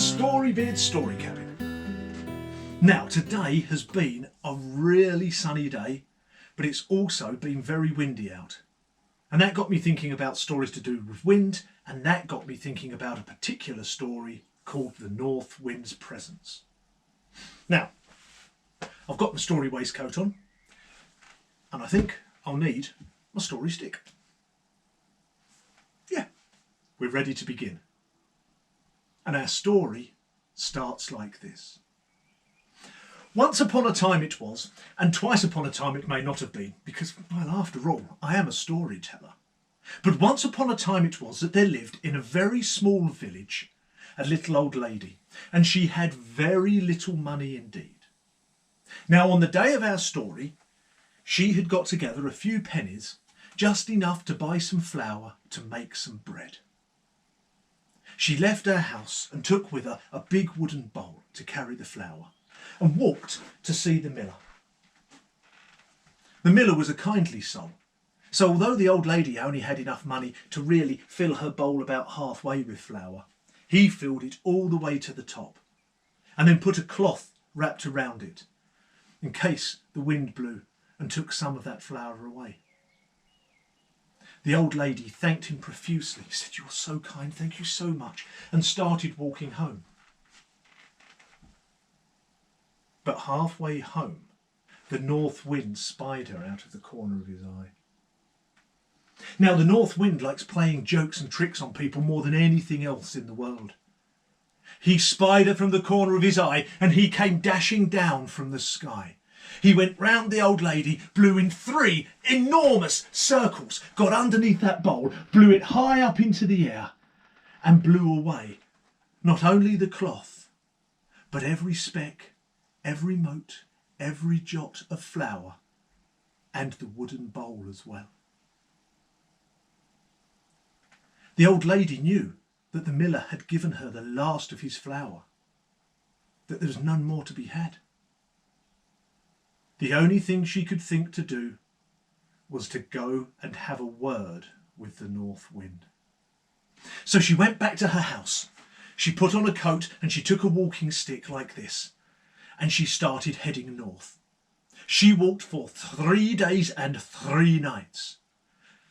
Storybeard Story Cabin. Now, today has been a really sunny day, but it's also been very windy out. And that got me thinking about stories to do with wind, and that got me thinking about a particular story called The North Wind's Presence. Now, I've got my story waistcoat on, and I think I'll need my story stick. Yeah, we're ready to begin. And our story starts like this. Once upon a time it was, and twice upon a time it may not have been, because, well, after all, I am a storyteller. But once upon a time it was that there lived in a very small village a little old lady, and she had very little money indeed. Now, on the day of our story, she had got together a few pennies, just enough to buy some flour to make some bread. She left her house and took with her a big wooden bowl to carry the flour, and walked to see the miller. The miller was a kindly soul, so although the old lady only had enough money to really fill her bowl about halfway with flour, he filled it all the way to the top, and then put a cloth wrapped around it, in case the wind blew and took some of that flour away. The old lady thanked him profusely, said, "You're so kind, thank you so much," and started walking home. But halfway home, the north wind spied her out of the corner of his eye. Now, the north wind likes playing jokes and tricks on people more than anything else in the world. He spied her from the corner of his eye, and he came dashing down from the sky. He went round the old lady, blew in 3 enormous circles, got underneath that bowl, blew it high up into the air, and blew away not only the cloth, but every speck, every mote, every jot of flour, and the wooden bowl as well. The old lady knew that the miller had given her the last of his flour, that there was none more to be had. The only thing she could think to do was to go and have a word with the north wind. So she went back to her house. She put on a coat and she took a walking stick like this, and she started heading north. She walked for 3 days and 3 nights.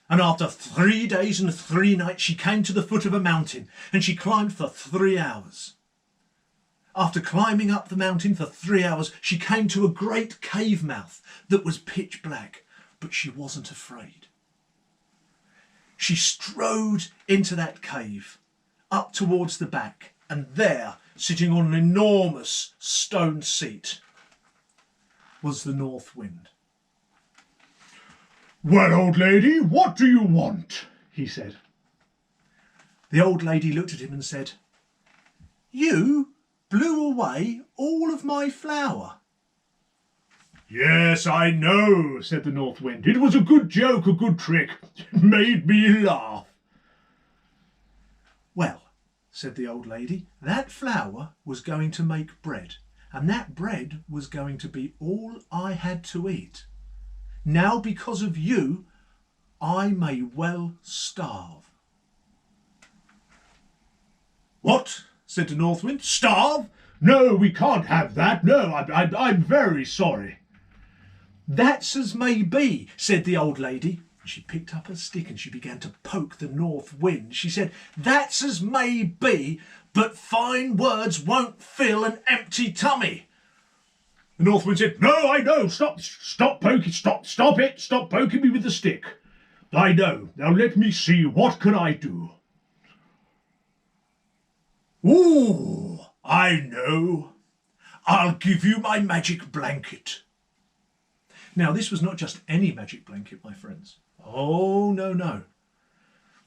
And after 3 days and 3 nights, she came to the foot of a mountain, and she climbed for 3 hours. After climbing up the mountain for 3 hours, she came to a great cave mouth that was pitch black, but she wasn't afraid. She strode into that cave, up towards the back, and there, sitting on an enormous stone seat, was the north wind. "Well, old lady, what do you want?" he said. The old lady looked at him and said, "You blew away all of my flour." "Yes, I know," said the north wind. "It was a good joke, a good trick. It made me laugh." "Well," said the old lady, "that flour was going to make bread, and that bread was going to be all I had to eat. Now, because of you, I may well starve." "What?" said the north wind. "Starve? No, we can't have that. No, I'm very sorry." "That's as may be," said the old lady. She picked up her stick and she began to poke the north wind. She said, "That's as may be, but fine words won't fill an empty tummy." The north wind said, "No, I know. Stop poking. Stop it. Stop poking me with the stick. I know. Now let me see. What can I do?" "Ooh, I know. I'll give you my magic blanket." Now, this was not just any magic blanket, my friends. Oh, no, no.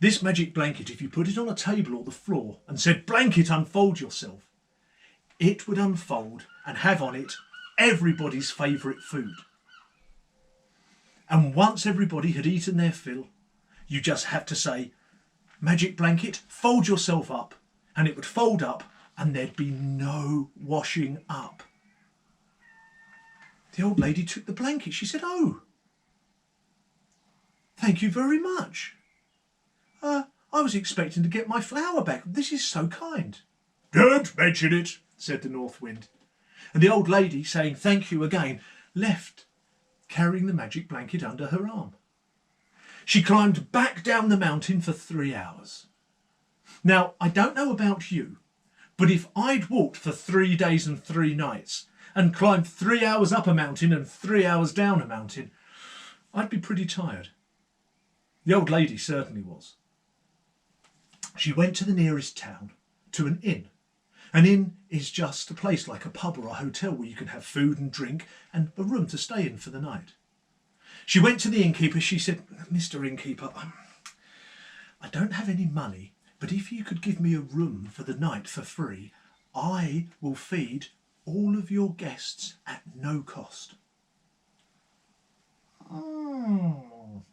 This magic blanket, if you put it on a table or the floor and said, "Blanket, unfold yourself," it would unfold and have on it everybody's favourite food. And once everybody had eaten their fill, you just had to say, "Magic blanket, fold yourself up," and it would fold up and there'd be no washing up. The old lady took the blanket. She said, "Oh, thank you very much. I was expecting to get my flour back. This is so kind." "Don't mention it," said the North Wind. And the old lady, saying thank you again, left, carrying the magic blanket under her arm. She climbed back down the mountain for 3 hours. Now, I don't know about you, but if I'd walked for 3 days and 3 nights and climbed 3 hours up a mountain and 3 hours down a mountain, I'd be pretty tired. The old lady certainly was. She went to the nearest town, to an inn. An inn is just a place like a pub or a hotel where you can have food and drink and a room to stay in for the night. She went to the innkeeper. She said, "Mr. Innkeeper, I don't have any money, but if you could give me a room for the night for free, I will feed all of your guests at no cost."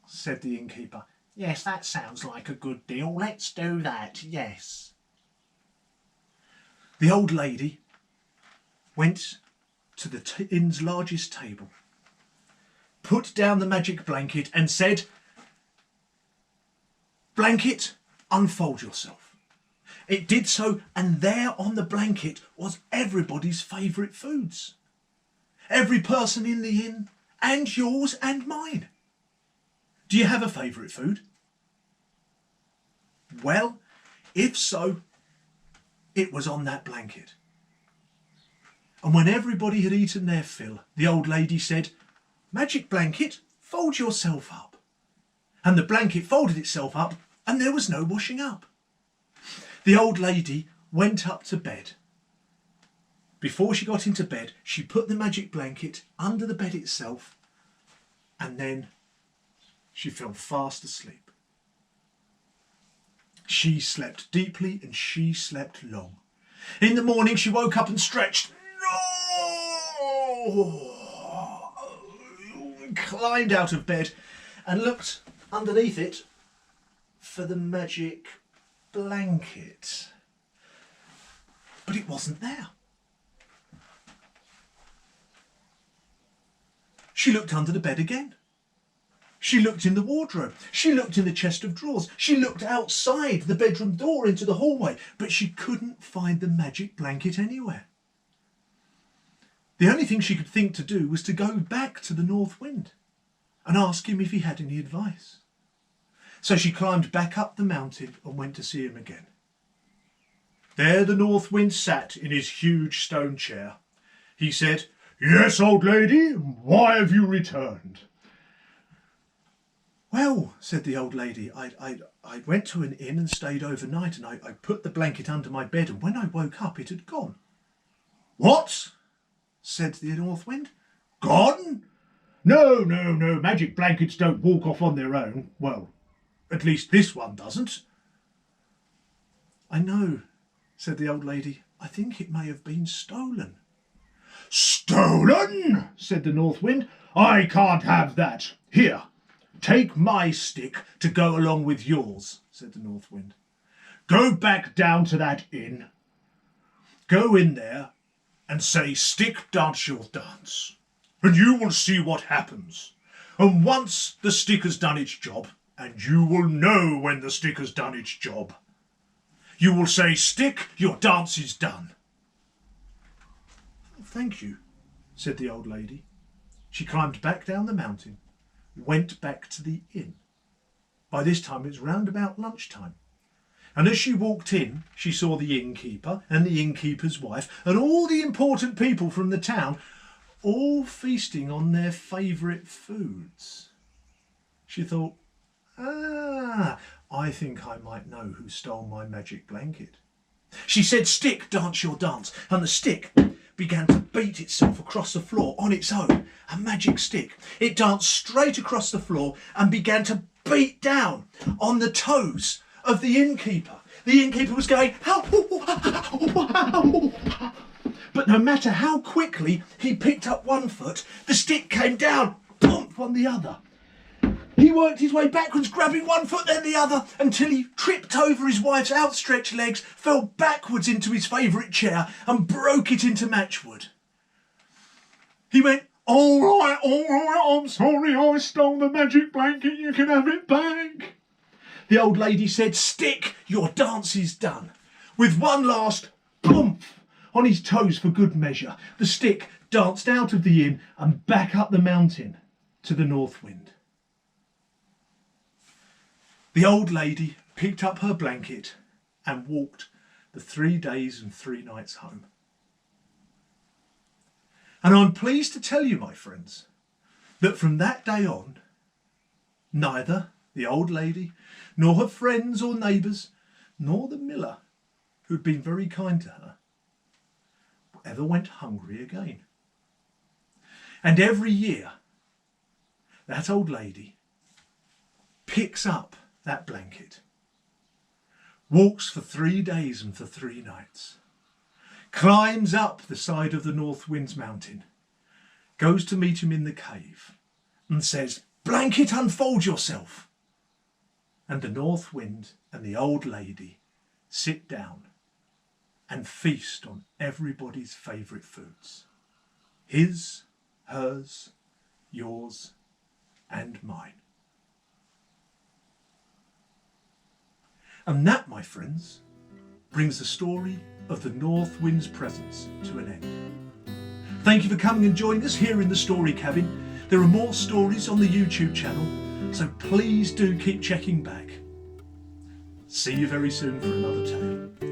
Said the innkeeper. "Yes, that sounds like a good deal. Let's do that, yes." The old lady went to the inn's largest table, put down the magic blanket and said, "Blanket, unfold yourself." It did so, and there on the blanket was everybody's favourite foods. Every person in the inn, and yours and mine. Do you have a favourite food? Well, if so, it was on that blanket. And when everybody had eaten their fill, the old lady said, "Magic blanket, fold yourself up." And the blanket folded itself up, and there was no washing up. The old lady went up to bed. Before she got into bed, she put the magic blanket under the bed itself, and then she fell fast asleep. She slept deeply and she slept long. In the morning she woke up and stretched. Climbed out of bed and looked underneath it for the magic blanket. But it wasn't there. She looked under the bed again. She looked in the wardrobe. She looked in the chest of drawers. She looked outside the bedroom door into the hallway, but she couldn't find the magic blanket anywhere. The only thing she could think to do was to go back to the North Wind and ask him if he had any advice. So she climbed back up the mountain and went to see him again. There the North Wind sat in his huge stone chair. He said, "Yes, old lady, why have you returned?" "Well," said the old lady, I went to an inn and stayed overnight, and I put the blanket under my bed, and when I woke up it had gone." "What?" said the North Wind. "Gone? No, magic blankets don't walk off on their own. Well, at least this one doesn't." "I know," said the old lady. "I think it may have been stolen." "Stolen?" said the North Wind. "I can't have that. Here, take my stick to go along with yours," said the North Wind. "Go back down to that inn. Go in there and say, 'Stick, dance your dance,' and you will see what happens. And once the stick has done its job, and you will know when the stick has done its job, you will say, 'Stick, your dance is done.'" "Thank you," said the old lady. She climbed back down the mountain, went back to the inn. By this time it was round about lunchtime. And as she walked in, she saw the innkeeper and the innkeeper's wife and all the important people from the town, all feasting on their favourite foods. She thought, I think I might know who stole my magic blanket. She said, "Stick, dance your dance," and the stick began to beat itself across the floor on its own, a magic stick. It danced straight across the floor and began to beat down on the toes of the innkeeper. The innkeeper was going, but no matter how quickly he picked up one foot, the stick came down, bump on the other. He worked his way backwards, grabbing one foot then the other, until he tripped over his wife's outstretched legs, fell backwards into his favourite chair and broke it into matchwood. He went, all right, I'm sorry I stole the magic blanket, you can have it back." The old lady said, "Stick, your dance is done." With one last boom, on his toes for good measure, the stick danced out of the inn and back up the mountain to the north wind. The old lady picked up her blanket and walked the 3 days and 3 nights home. And I'm pleased to tell you, my friends, that from that day on, neither the old lady, nor her friends or neighbours, nor the miller, who'd been very kind to her, ever went hungry again. And every year, that old lady picks up that blanket, walks for 3 days and for 3 nights, climbs up the side of the North Wind's mountain, goes to meet him in the cave and says, "Blanket, unfold yourself." And the North Wind and the old lady sit down and feast on everybody's favourite foods. His, hers, yours and mine. And that, my friends, brings the story of the North Wind's presence to an end. Thank you for coming and joining us here in the Story Cabin. There are more stories on the YouTube channel, so please do keep checking back. See you very soon for another tale.